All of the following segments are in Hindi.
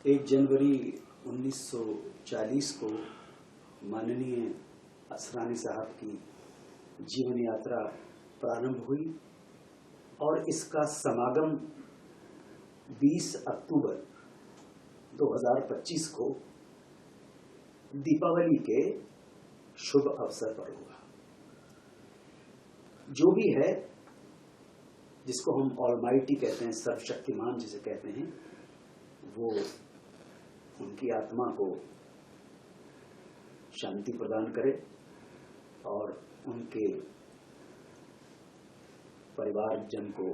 1 जनवरी 1940 को माननीय असरानी साहब की जीवन यात्रा प्रारंभ हुई और इसका समागम 20 अक्टूबर 2025 को दीपावली के शुभ अवसर पर होगा। जो भी है, जिसको हम ऑलमाइटी कहते हैं, सर्वशक्तिमान जिसे कहते हैं, वो उनकी आत्मा को शांति प्रदान करे और उनके परिवारजन को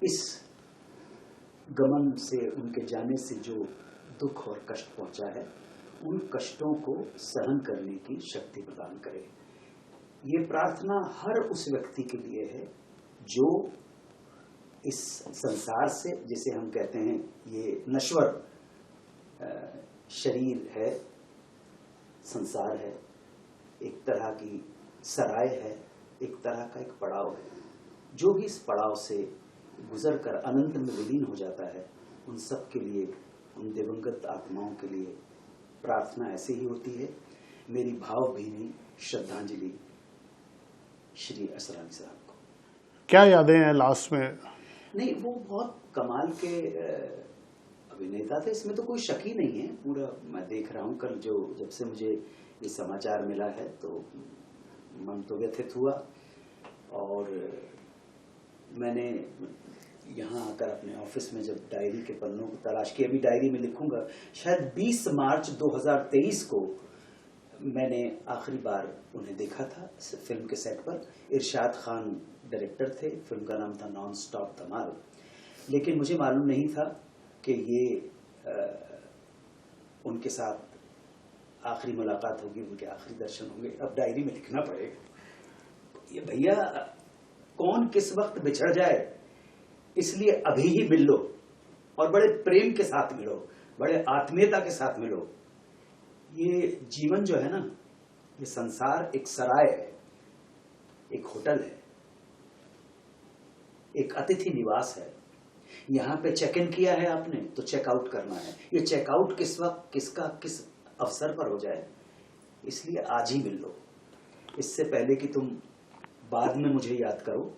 इस गमन से, उनके जाने से जो दुख और कष्ट पहुंचा है, उन कष्टों को सहन करने की शक्ति प्रदान करे। ये प्रार्थना हर उस व्यक्ति के लिए है जो इस संसार से, जिसे हम कहते हैं ये नश्वर शरीर है, संसार है, एक तरह की सराय है, एक तरह का एक पड़ाव है। जो भी इस पड़ाव से गुजर कर अनंत में विलीन हो जाता है, उन सब के लिए, उन दिवंगत आत्माओं के लिए प्रार्थना ऐसे ही होती है। मेरी भावभीनी श्रद्धांजलि श्री असरानी साहब को। क्या यादें हैं लास्ट में? नहीं, वो बहुत कमाल के अभिनेता थे, इसमें तो कोई शक ही नहीं है। पूरा मैं देख रहा हूँ, कल जब से मुझे ये समाचार मिला है तो मन तो व्यथित हुआ। और मैंने यहाँ आकर अपने ऑफिस में जब डायरी के पन्नों को तलाश की, अभी डायरी में लिखूंगा, शायद 20 मार्च 2023 को मैंने आखिरी बार उन्हें देखा था फिल्म के सेट पर। इरशाद खान डायरेक्टर थे, फिल्म का नाम था नॉन स्टॉप धमाल। लेकिन मुझे मालूम नहीं था कि ये उनके साथ आखिरी मुलाकात होगी, उनके आखिरी दर्शन होंगे। अब डायरी में लिखना पड़ेगा। ये भैया, कौन किस वक्त बिछड़ जाए, इसलिए अभी ही मिल लो और बड़े प्रेम के साथ मिलो, बड़े आत्मीयता के साथ मिलो। ये जीवन जो है ना, ये संसार एक सराय है, एक होटल है, एक अतिथि निवास है। यहां पे चेक इन किया है आपने तो चेक आउट करना है। ये चेकआउट किस वक्त, किसका किस अवसर पर हो जाए, इसलिए आज ही मिल लो। इससे पहले कि तुम बाद में मुझे याद करो,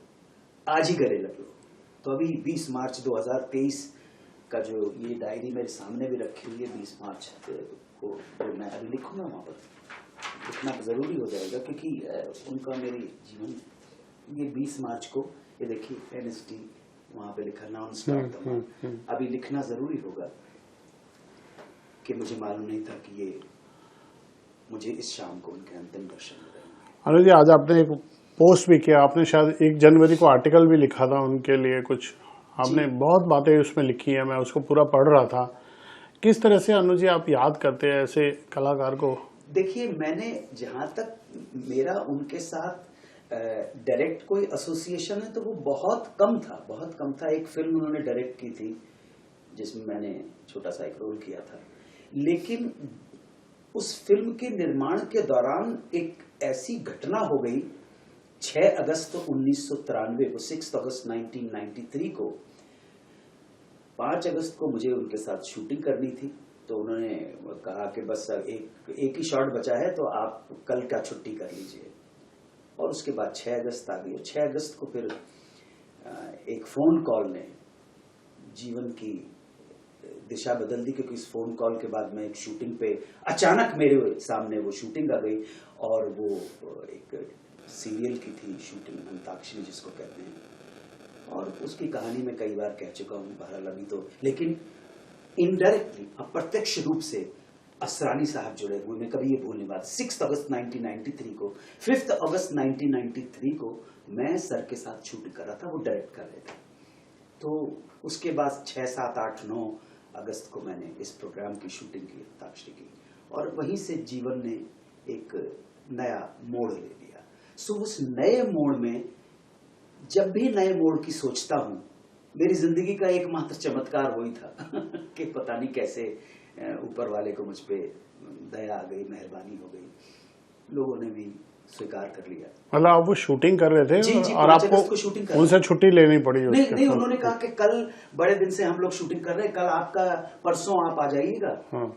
आज ही गले लग लो। तो अभी 20 मार्च 2023 का जो ये डायरी मेरे सामने भी रखी हुई है, 20 मार्च को तो मैं अभी लिखूंगा, वहां पर लिखना जरूरी हो जाएगा, क्योंकि उनका मेरे जीवन, ये 20 मार्च को, ये देखिए NST वहां पे लिखा नॉन स्टॉप। अभी लिखना जरूरी होगा कि मुझे मालूम नहीं था कि ये मुझे इस शाम को उनके अंतिम दर्शन हो रहे। अनुज जी, आज आपने एक पोस्ट भी किया, आपने शायद 1 जनवरी को आर्टिकल भी लिखा था उनके लिए कुछ, आपने बहुत बातें उसमें लिखी है, मैं उसको पूरा पढ़ रहा था। किस तरह से अनुज जी आप याद करते हैं ऐसे कलाकार को? देखिए, मैंने जहां तक मेरा उनके साथ डायरेक्ट कोई एसोसिएशन है तो वो बहुत कम था। एक फिल्म उन्होंने डायरेक्ट की थी जिसमें मैंने छोटा सा एक रोल किया था। लेकिन उस फिल्म के निर्माण के दौरान एक ऐसी घटना हो गई, 6 अगस्त 1993 को, 6 अगस्त 1993 को, 5 अगस्त को मुझे उनके साथ शूटिंग करनी थी। तो उन्होंने कहा कि बस एक ही शॉट बचा है तो आप कल का छुट्टी कर लीजिए। और उसके बाद 6 अगस्त आ गई। 6 अगस्त को फिर एक फोन कॉल ने जीवन की दिशा बदल दी, क्योंकि इस फोन कॉल के बाद मैं एक शूटिंग पे, अचानक मेरे सामने वो शूटिंग आ गई। और वो एक सीरियल की थी शूटिंग, अंताक्षरी जिसको कहते हैं। और उसकी कहानी मैं कई बार कह चुका हूँ, बहरहाल अभी तो, लेकिन इनडायरेक्टली, अप्रत्यक्ष रूप से असरानी साहब जुड़े हुए, मैं कभी ये भूलने बात। 6 अगस्त 1993 को, 5 अगस्त 1993 को मैं सर के साथ शूटिंग कर रहा था, वो डायरेक्ट कर रहे थे। तो उसके बाद 6, 7, 8, 9 अगस्त को मैंने इस प्रोग्राम की शूटिंग की, अंताक्षरी की। और वहीं से जीवन ने एक नया मोड़ ले लिया। सो उस नए मोड़ में, जब भी नए मोड़ की सोचता हूं, मेरी जिंदगी का एकमात्र चमत्कार वही था कि पता नहीं कैसे ऊपर वाले को मुझ पे दया आ गई, मेहरबानी हो गई। लोगों ने भी स्वीकार कर लिया। मतलब आप वो शूटिंग कर रहे थे जी, जी, और 5 अगस्त को शूटिंग कर आपको उनसे छुट्टी लेनी पड़ी नहीं उसके? नहीं, उन्होंने कहा कि कल बड़े दिन से हम लोग शूटिंग कर रहे हैं, कल आपका, परसों आप आ जाइएगा, हाँ।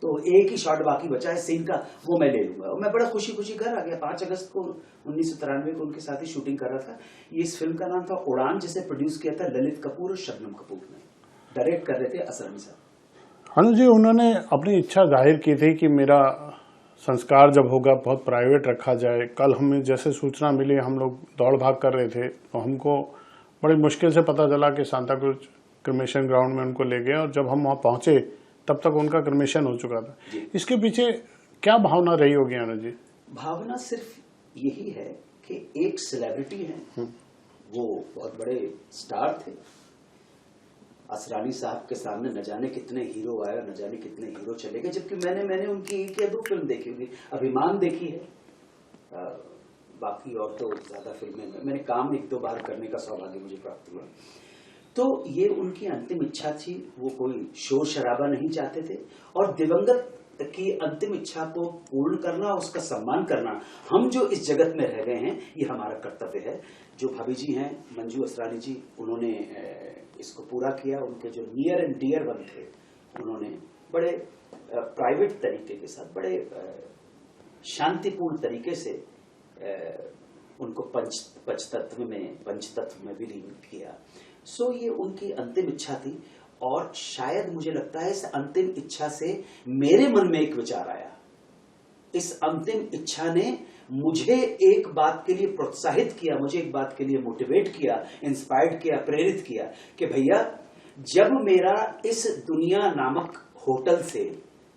तो एक ही शॉट बाकी बचा है सीन का, वो मैं ले लूंगा। और मैं बड़ा खुशी खुशी घर आ गया। 5 अगस्त को 1993 को उनके साथ ही शूटिंग कर रहा था। ये इस फिल्म का नाम था उड़ान, जिसे प्रोड्यूस किया था ललित कपूर और शबनम कपूर ने, डायरेक्ट कर रहे थे असरानी साहब। अनुज जी, उन्होंने अपनी इच्छा जाहिर की थी कि मेरा संस्कार जब होगा बहुत प्राइवेट रखा जाए। कल हमें जैसे सूचना मिली, हम लोग दौड़ भाग कर रहे थे, तो हमको बड़ी मुश्किल से पता चला कि सांता क्रूज क्रिमेशन ग्राउंड में उनको ले गए, और जब हम वहाँ पहुंचे तब तक उनका क्रिमेशन हो चुका था। इसके पीछे क्या भावना रही होगी अनुज जी? भावना सिर्फ यही है कि एक सेलिब्रिटी है, वो बहुत बड़े स्टार थे। असरानी साहब के सामने न जाने कितने हीरो आए और न जाने कितने हीरो चले गए, जबकि मैंने उनकी 1 या 2 फिल्म देखी होगी। अभिमान देखी है, बाकी और तो ज्यादा फिल्में मैंने काम 1-2 बार करने का सौभाग्य मुझे प्राप्त हुआ। तो ये उनकी अंतिम इच्छा थी, वो कोई शोर शराबा नहीं चाहते थे, और दिवंगत की अंतिम इच्छा को पूर्ण करना, उसका सम्मान करना, हम जो इस जगत में रह गए हैं, ये हमारा कर्तव्य है। जो भाभी जी हैं, मंजू असरानी जी, उन्होंने इसको पूरा किया। उनके जो नियर एंड डियर वन थे, उन्होंने बड़े प्राइवेट तरीके के साथ, बड़े शांतिपूर्ण तरीके से उनको पंचतत्व में विलीन किया। सो ये उनकी अंतिम इच्छा थी, और शायद मुझे लगता है इस अंतिम इच्छा से मेरे मन में एक विचार आया। इस अंतिम इच्छा ने मुझे एक बात के लिए प्रोत्साहित किया, मुझे एक बात के लिए मोटिवेट किया, इंस्पायर्ड किया, प्रेरित किया कि भैया, जब मेरा इस दुनिया नामक होटल से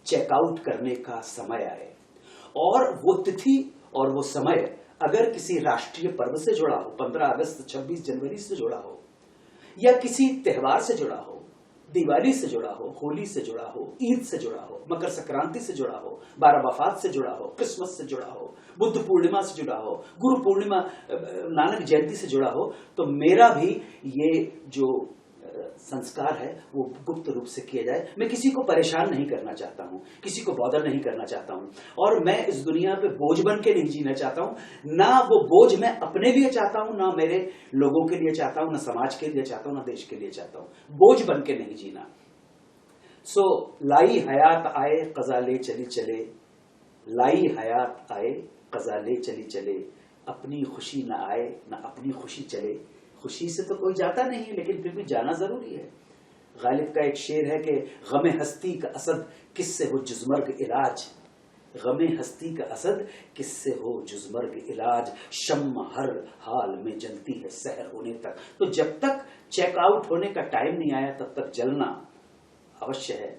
चेकआउट करने का समय आए, और वो तिथि और वो समय अगर किसी राष्ट्रीय पर्व से जुड़ा हो, 15 अगस्त 26 जनवरी से जुड़ा हो, या किसी त्योहार से जुड़ा हो, दिवाली से जुड़ा हो, होली से जुड़ा हो, ईद से जुड़ा हो, मकर संक्रांति से जुड़ा हो, 12 वफात से जुड़ा हो, क्रिसमस से जुड़ा हो, बुद्ध पूर्णिमा से जुड़ा हो, गुरु पूर्णिमा, नानक जयंती से जुड़ा हो, तो मेरा भी ये जो संस्कार है वो गुप्त रूप से किया जाए। मैं किसी को परेशान नहीं करना चाहता हूं, किसी को बॉदर नहीं करना चाहता हूं, और मैं इस दुनिया पे बोझ बन के नहीं जीना चाहता हूं। ना वो बोझ मैं अपने लिए चाहता हूं, ना मेरे लोगों के लिए चाहता हूं, ना समाज के लिए चाहता हूं, ना देश के लिए चाहता हूं। बोझ बन के नहीं जीना। सो लाई हयात आए कज़ा ले चली चले, लाई हयात आए कज़ा ले चली चले, अपनी खुशी न आए न अपनी खुशी चले। खुशी से तो कोई जाता नहीं है, लेकिन फिर भी जाना जरूरी है। गालिब का एक शेर है कि गमे हस्ती का असद किससे हो जुज़मर्ग इलाज, गमे हस्ती का असद किससे हो जुज़मर्ग इलाज, शम्मा हर हाल में जलती है सहर होने तक। तो जब तक चेकआउट होने का टाइम नहीं आया, तब तक जलना अवश्य है,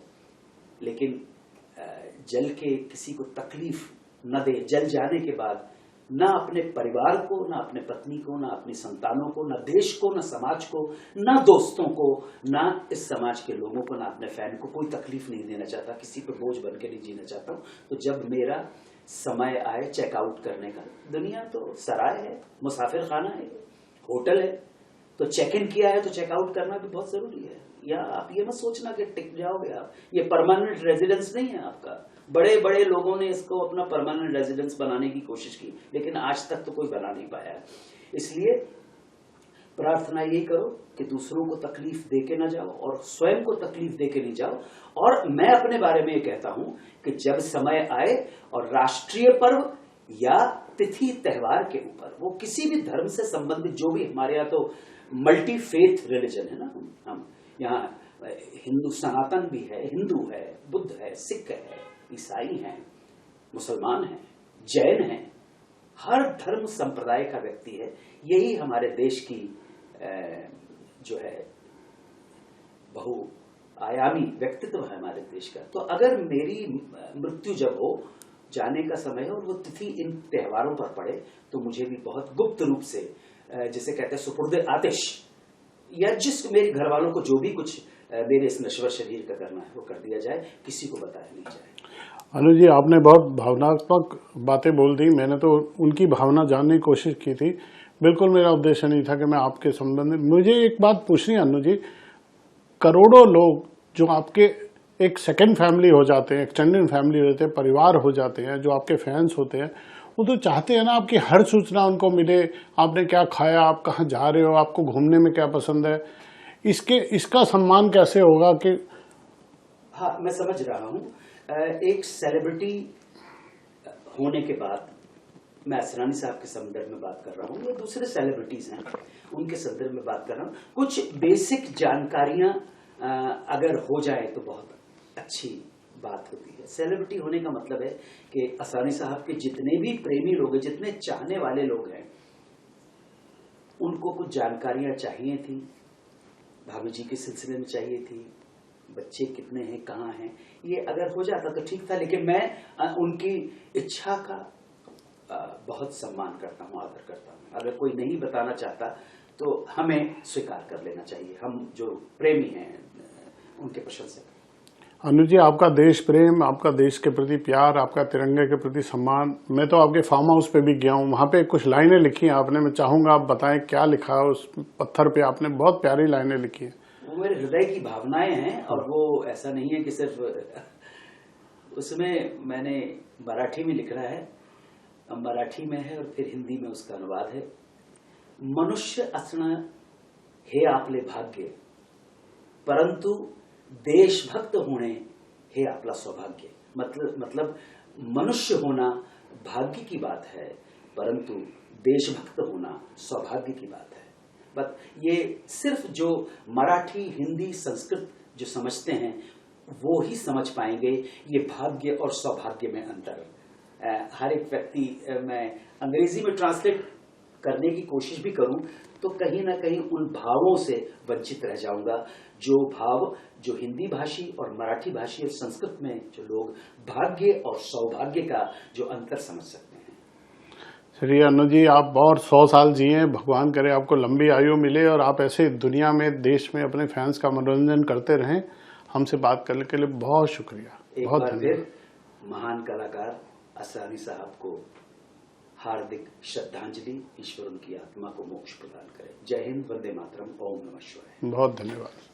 लेकिन जल के किसी को तकलीफ न दे। जल जाने के बाद ना अपने परिवार को, ना अपने पत्नी को, ना अपनी संतानों को, ना देश को, ना समाज को, ना दोस्तों को, ना इस समाज के लोगों को, ना अपने फैन को कोई तकलीफ नहीं देना चाहता, किसी पे बोझ बन के नहीं जीना चाहता हूं। तो जब मेरा समय आए चेकआउट करने का, दुनिया तो सराय है, मुसाफिर खाना है, होटल है, तो चेक इन किया है तो चेकआउट करना भी बहुत जरूरी है। या आप ये मत सोचना कि टिक जाओगे आप, ये परमानेंट रेजिडेंस नहीं है आपका। बड़े बड़े लोगों ने इसको अपना परमानेंट रेजिडेंस बनाने की कोशिश की, लेकिन आज तक तो कोई बना नहीं पाया। इसलिए प्रार्थना यही करो कि दूसरों को तकलीफ दे के ना जाओ, और स्वयं को तकलीफ दे के नहीं जाओ। और मैं अपने बारे में ये कहता हूं कि जब समय आए और राष्ट्रीय पर्व या तिथि त्योहार के ऊपर, वो किसी भी धर्म से संबंधित, जो भी हमारे यहाँ तो मल्टी फेथ रिलीजन है ना, हम यहाँ हिंदू सनातन भी है, हिंदू है, बुद्ध है, सिख है, ईसाई हैं, मुसलमान हैं, जैन हैं, हर धर्म संप्रदाय का व्यक्ति है। यही हमारे देश की जो है बहुआयामी व्यक्तित्व है हमारे देश का। तो अगर मेरी मृत्यु जब हो, जाने का समय हो, और वो तिथि इन त्योहारों पर पड़े, तो मुझे भी बहुत गुप्त रूप से, जिसे कहते हैं सुपुर्द आतिश, या जिस मेरे घर वालों को जो भी कुछ मेरे इस नश्वर शरीर का करना है वो कर दिया जाए, किसी को बताया नहीं जाए। अनुज जी, आपने बहुत भावनात्मक बातें बोल दी। मैंने तो उनकी भावना जानने की कोशिश की थी, बिल्कुल मेरा उद्देश्य नहीं था कि मैं आपके संबंध में। मुझे एक बात पूछनी है अनुज जी, करोड़ों लोग जो आपके एक सेकंड फैमिली हो जाते हैं, एक्सटेंडेड फैमिली रहते हैं, परिवार हो जाते हैं, जो आपके फैंस होते हैं, वो तो चाहते हैं ना आपकी हर सूचना उनको मिले, आपने क्या खाया, आप कहाँ जा रहे हो, आपको घूमने में क्या पसंद है। इसका सम्मान कैसे होगा कि हाँ, मैं समझ रहा हूँ। एक सेलिब्रिटी होने के बाद, मैं असरानी साहब के संदर्भ में बात कर रहा हूँ या दूसरे सेलिब्रिटीज हैं उनके संदर्भ में बात कर रहा हूँ, कुछ बेसिक जानकारियां अगर हो जाए तो बहुत अच्छी बात होती है। सेलिब्रिटी होने का मतलब है कि असरानी साहब के जितने भी प्रेमी लोग हैं, जितने चाहने वाले लोग हैं, उनको कुछ जानकारियां चाहिए थी, भाभी जी के सिलसिले में चाहिए थी, बच्चे कितने हैं, कहाँ हैं, ये अगर हो जाता तो ठीक था। लेकिन मैं उनकी इच्छा का बहुत सम्मान करता हूँ, आदर करता हूँ। अगर कोई नहीं बताना चाहता तो हमें स्वीकार कर लेना चाहिए, हम जो प्रेमी हैं उनके प्रशंसक। अनुज जी, आपका देश प्रेम, आपका देश के प्रति प्यार, आपका तिरंगे के प्रति सम्मान, मैं तो आपके फार्म हाउस पे भी गया हूँ, वहाँ पे कुछ लाइनें लिखी हैं आपने, मैं चाहूंगा आप बताएं क्या लिखा है उस पत्थर पे। आपने बहुत प्यारी लाइनें लिखी है। वो मेरे हृदय की भावनाएं हैं और वो ऐसा नहीं है कि सिर्फ उसमें मैंने मराठी में लिख रहा है, मराठी में है और फिर हिंदी में उसका अनुवाद है। मनुष्य असणं हे आपले भाग्य, परंतु देशभक्त होणे हे आपला सौभाग्य। मतलब मनुष्य होना भाग्य की बात है, परंतु देशभक्त होना सौभाग्य की बात है। बट ये सिर्फ जो मराठी, हिंदी, संस्कृत जो समझते हैं वो ही समझ पाएंगे ये भाग्य और सौभाग्य में अंतर। हर एक व्यक्ति, मैं अंग्रेजी में ट्रांसलेट करने की कोशिश भी करूं तो कहीं ना कहीं उन भावों से वंचित रह जाऊंगा, जो भाव जो हिंदी भाषी और मराठी भाषी और संस्कृत में जो लोग भाग्य और सौभाग्य का जो अंतर समझ सकते हैं। श्री अनुज जी, आप और 100 साल जिए, भगवान करे आपको लंबी आयु मिले और आप ऐसे दुनिया में, देश में अपने फैंस का मनोरंजन करते रहें। हमसे बात करने के लिए बहुत शुक्रिया, बहुत धन्यवाद। महान कलाकार असरानी साहब को हार्दिक श्रद्धांजलि। ईश्वर उनकी आत्मा को मोक्ष प्रदान करे। जय हिंद, वंदे मातरम, ओम नमः शिवाय। बहुत धन्यवाद।